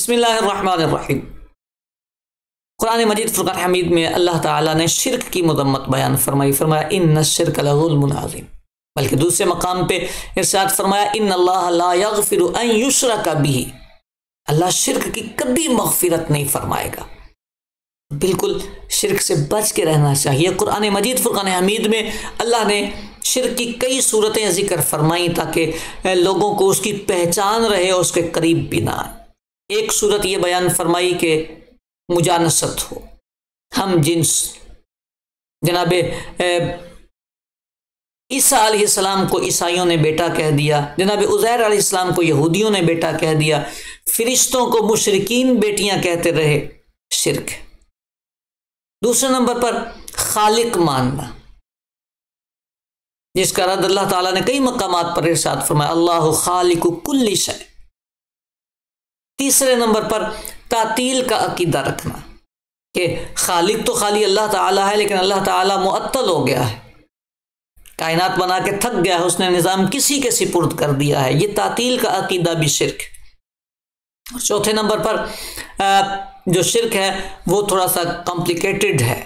बिस्मिल्लाहिर्रहमानिर्रहीम। कुरान मजीद फुरकान हमीद में अल्लाह ताला ने शिर्क की मदम्मत बयान फरमाई। फरमाया इन्न शिर्क लज़ुल्मुन अज़ीम। बल्कि दूसरे मकाम पे इरशाद फरमाया इन्नल्लाह ला यग़फिरु अन युशरका बिही। अल्लाह शिर्क की कभी मग़फ़िरत नहीं फरमाएगा। बिल्कुल शिर्क से बच के रहना चाहिए। कुरान मजीद फुरकान हमीद में अल्लाह ने शिर्क की कई सूरतें ज़िक्र फरमाई ताकि लोगों को उसकी पहचान रहे और उसके करीब भी ना आए। एक सूरत ये बयान फरमाई कि मुजानसत हो, हम जिन्स। जनाब ईसा अलैहिस्सलाम को ईसाइयों ने बेटा कह दिया, जनाब उज़ैर अलैहिस्सलाम को यहूदियों ने बेटा कह दिया, फरिश्तों को मुशरिकीन बेटियां कहते रहे, शिर्क। दूसरे नंबर पर खालिक मानना, जिसका रद्द अल्लाह ताला ने कई मकामात पर इरशाद फरमाया अल्लाहु खालिकु कुल्ली शै। तीसरे नंबर पर तातील का अकीदा रखना कि खालिक तो खाली अल्लाह ताला है, लेकिन अल्लाह ताला मुअत्तल हो गया है, कायनात बना के थक गया है, उसने निज़ाम किसी के सिपुर्द कर दिया है। ये तातील का अकीदा भी शिर्क। और चौथे नंबर पर जो शिर्क है वो थोड़ा सा कॉम्प्लिकेटेड है।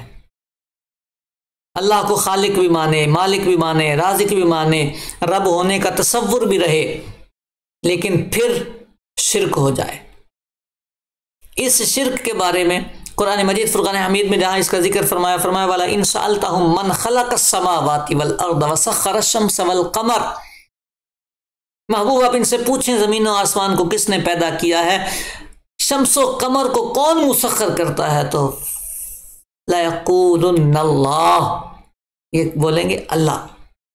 अल्लाह को खालिक भी माने, मालिक भी माने, राज़िक भी माने, रब होने का तसव्वुर भी रहे, लेकिन फिर शिर्क हो जाए। इस शिर्क के बारे में कुरान मजीद फुरकान हमीद में जहाँ इसका जिक्र फरमाया वाला इन सअल्तहुम मन खलक़स समावाति वल अर्द व सख़्ख़र अश-शम्स वल क़मर। महबूब आप इनसे पूछें ज़मीन और आसमान को किसने पैदा किया है, शम्स व कमर को कौन मुसख्खर करता है, तो ला यक़ूलुन्न अल्लाह, ये बोलेंगे अल्लाह।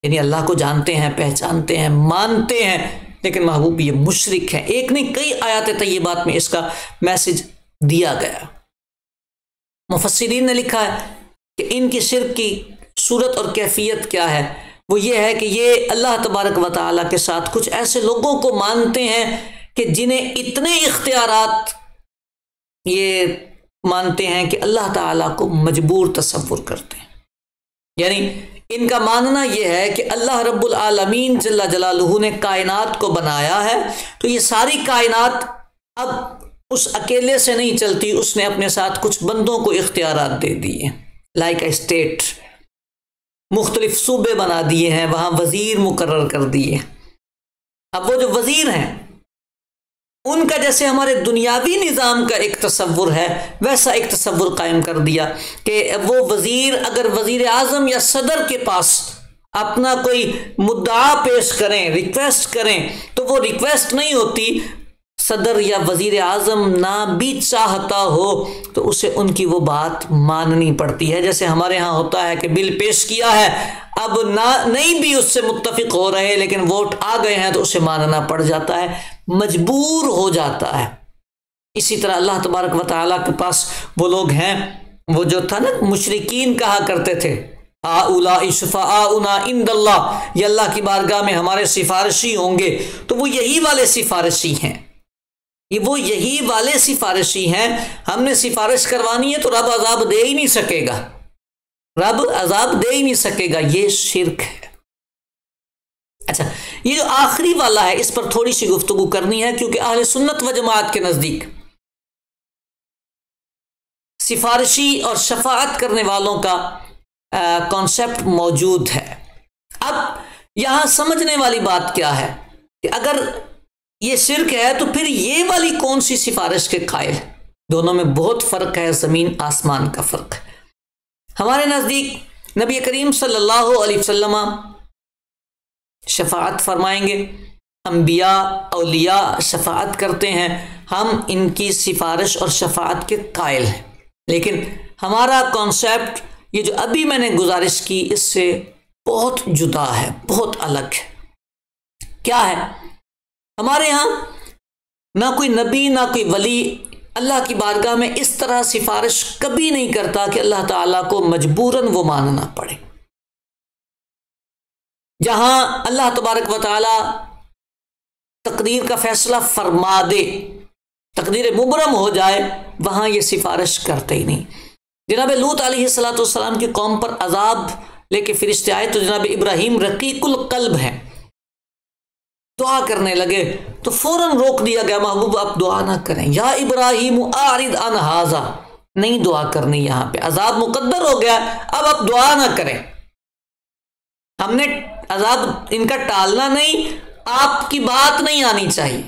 यानी अल्लाह को जानते हैं, पहचानते हैं, मानते हैं, लेकिन महबूब ये मुशरिक है। एक नहीं कई आयात तय्यबात में इसका मैसेज दिया गया। मुफस्सिरीन ने लिखा है कि इनकी शिर्क की सूरत और कैफियत क्या है। वो ये है कि ये अल्लाह तबारक व तआला के साथ कुछ ऐसे लोगों को मानते हैं कि जिन्हें इतने इख्तियारात ये मानते हैं कि अल्लाह ताला को मजबूर तसव्वुर करते हैं। यानी इनका मानना यह है कि अल्लाह रब्बुल आलमीन जल्ला जलालुहु ने कायनात को बनाया है, तो ये सारी कायनात अब उस अकेले से नहीं चलती, उसने अपने साथ कुछ बंदों को इख्तियारात दे दिए, लाइक ए स्टेट। मुख्तलिफ सूबे बना दिए हैं, वहाँ वज़ीर मुकर्रर कर दिए। अब वो जो वज़ीर हैं उनका जैसे हमारे दुनियावी निज़ाम का एक तसव्वुर है, वैसा एक तसव्वुर कायम कर दिया कि वो वज़ीर अगर वज़ीर आज़म या सदर के पास अपना कोई मुद्दा पेश करें, रिक्वेस्ट करें, तो वो रिक्वेस्ट नहीं होती। सदर या वज़ीर आज़म ना भी चाहता हो तो उसे उनकी वो बात माननी पड़ती है। जैसे हमारे यहाँ होता है कि बिल पेश किया है, अब ना नहीं भी उससे मुत्तफिक हो रहे, लेकिन वोट आ गए हैं तो उसे मानना पड़ जाता है, मजबूर हो जाता है। इसी तरह अल्लाह तबारक व तआला के पास वो लोग हैं, वो जो था ना मुशरिकीन कहा करते थे आउलाई शुफ़ाआउना इंदल्लाह, ये अल्लाह की बारगाह में हमारे सिफारिशी होंगे, तो वो यही वाले सिफारिशी हैं। ये वो यही वाले सिफारिशी हैं। हमने सिफारिश करवानी है तो रब अजाब दे ही नहीं सकेगा, रब अजाब दे ही नहीं सकेगा। ये शिर्क है। अच्छा, ये जो आखिरी वाला है इस पर थोड़ी सी गुफ्तगू करनी है, क्योंकि अहले सुन्नत व जमात के नज़दीक सिफारिशी और शफाअत करने वालों का कॉन्सेप्ट मौजूद है। अब यहां समझने वाली बात क्या है कि अगर ये शिर्क है तो फिर ये वाली कौन सी सिफारिश के कायल? दोनों में बहुत फ़र्क है, ज़मीन आसमान का फ़र्क है। हमारे नज़दीक नबी करीम सल्लल्लाहु अलैहि वसल्लम शफाअत फरमाएंगे, अंबिया औलिया शफाअत करते हैं, हम इनकी सिफारिश और शफाअत के कायल हैं। लेकिन हमारा कॉन्सेप्ट ये जो अभी मैंने गुजारिश की इससे बहुत जुदा है, बहुत अलग है। क्या है? हमारे यहाँ ना कोई नबी ना कोई वली अल्लाह की बारगाह में इस तरह सिफारिश कभी नहीं करता कि अल्लाह ताला को मजबूरन वो मानना पड़े। जहां अल्लाह तबारक व तआला तकदीर का फैसला फरमा दे, तकदीर मुबरम हो जाए, वहां ये सिफारिश करते ही नहीं। जनाब लूत अलैहिस्सलाम की कौम पर अजाब लेके फरिश्ते आए तो जनाब इब्राहीम रकीकुल कल्ब हैं, दुआ करने लगे तो फौरन रोक दिया गया, महबूब आप दुआ ना करें, या इब्राहिम आरिद अन हाजा, नहीं दुआ करनी, यहां पे अजाब मुकद्दर हो गया, अब आप दुआ ना करें। हमने अजाब इनका टालना नहीं, आपकी बात नहीं आनी चाहिए।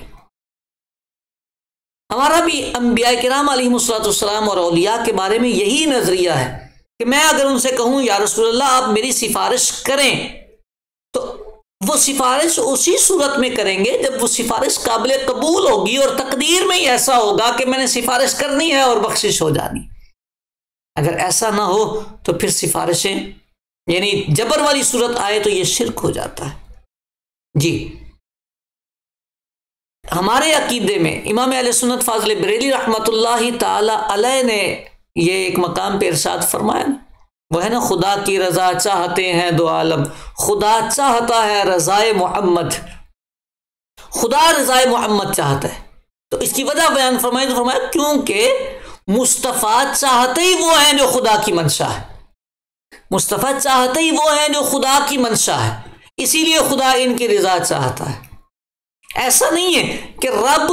हमारा भी अंबिया किराम अलैहिमुस्सलाम और औलिया के बारे में यही नजरिया है कि मैं अगर उनसे कहूं या रसूलल्लाह आप मेरी सिफारिश करें, तो वो सिफारिश उसी सूरत में करेंगे जब वो सिफारिश काबिल कबूल होगी और तकदीर में ही ऐसा होगा कि मैंने सिफारिश करनी है और बख्शिश हो जानी। अगर ऐसा ना हो तो फिर सिफारिशें यानी जबर वाली सूरत आए तो ये शिरक हो जाता है। जी, हमारे अकीदे में इमाम अहले सुन्नत फाज़िल बरेली रहमतुल्लाहि ताला अलैह ने ये एक मकाम पे इरशाद फरमाया, वो है ना, खुदा की रजा चाहते हैं दो आलम, खुदा चाहता है रजाए मोहम्मद, खुदा रजाए मोहम्मद चाहता है। तो इसकी वजह बयान फरमाई तो फरमाया क्योंकि मुस्तफ़ा चाहते ही वो हैं जो खुदा की मंशा है, मुस्तफ़ा चाहते ही वो हैं जो खुदा की मंशा है, इसीलिए खुदा इनकी रजा चाहता है। ऐसा नहीं है कि रब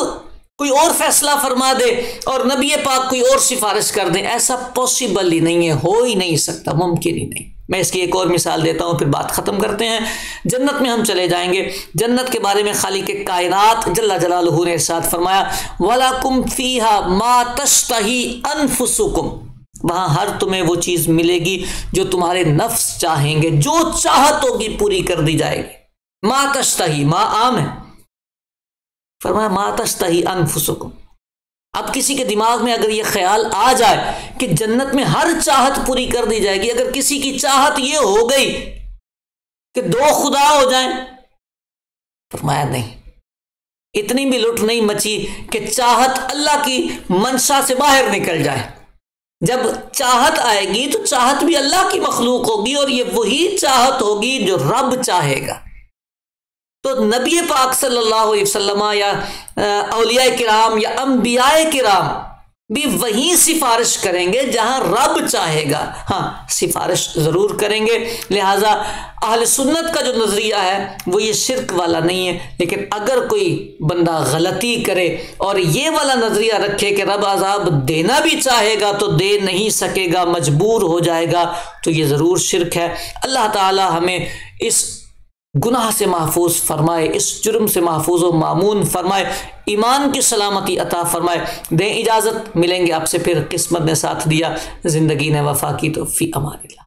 कोई और फैसला फरमा दे और नबी पाक कोई और सिफारिश कर दे, ऐसा पॉसिबल ही नहीं है, हो ही नहीं सकता, मुमकिन ही नहीं। मैं इसकी एक और मिसाल देता हूँ फिर बात ख़त्म करते हैं। जन्नत में हम चले जाएंगे। जन्नत के बारे में खालिक कायनात जल्ला जलालहू ने इरशाद फरमाया, वलाकुम फीहा मा तश्तही अनफुसुकुम, वहाँ हर तुम्हें वो चीज़ मिलेगी जो तुम्हारे नफ्स चाहेंगे, जो चाहत होगी पूरी कर दी जाएगी। मा तश्तही, मा आम है, फरमाया मा तश्तही अनफुसुकुम। अब किसी के दिमाग में अगर ये ख्याल आ जाए कि जन्नत में हर चाहत पूरी कर दी जाएगी, अगर किसी की चाहत ये हो गई कि दो खुदा हो जाएं, फरमाया नहीं, इतनी भी लुट नहीं मची कि चाहत अल्लाह की मंशा से बाहर निकल जाए। जब चाहत आएगी तो चाहत भी अल्लाह की मखलूक होगी और ये वही चाहत होगी जो रब चाहेगा। तो नबी पाक सल्लल्लाहु अलैहि वसल्लम या औलिया किराम या अंबियाए किराम भी वही सिफारिश करेंगे जहां रब चाहेगा। हाँ, सिफारिश ज़रूर करेंगे। लिहाजा अहले सुन्नत का जो नज़रिया है वो ये शिरक वाला नहीं है। लेकिन अगर कोई बंदा गलती करे और ये वाला नज़रिया रखे कि रब अजाब देना भी चाहेगा तो दे नहीं सकेगा, मजबूर हो जाएगा, तो ये ज़रूर शिरक है। अल्लाह ताला हमें इस गुनाह से महफूज फरमाए, इस जुर्म से महफूज व मामून फरमाए, ईमान की सलामती अता फरमाए। दें इजाज़त, मिलेंगे आपसे फिर, किस्मत ने साथ दिया, ज़िंदगी ने वफा की, तो फ़ी अमानिल्लाह।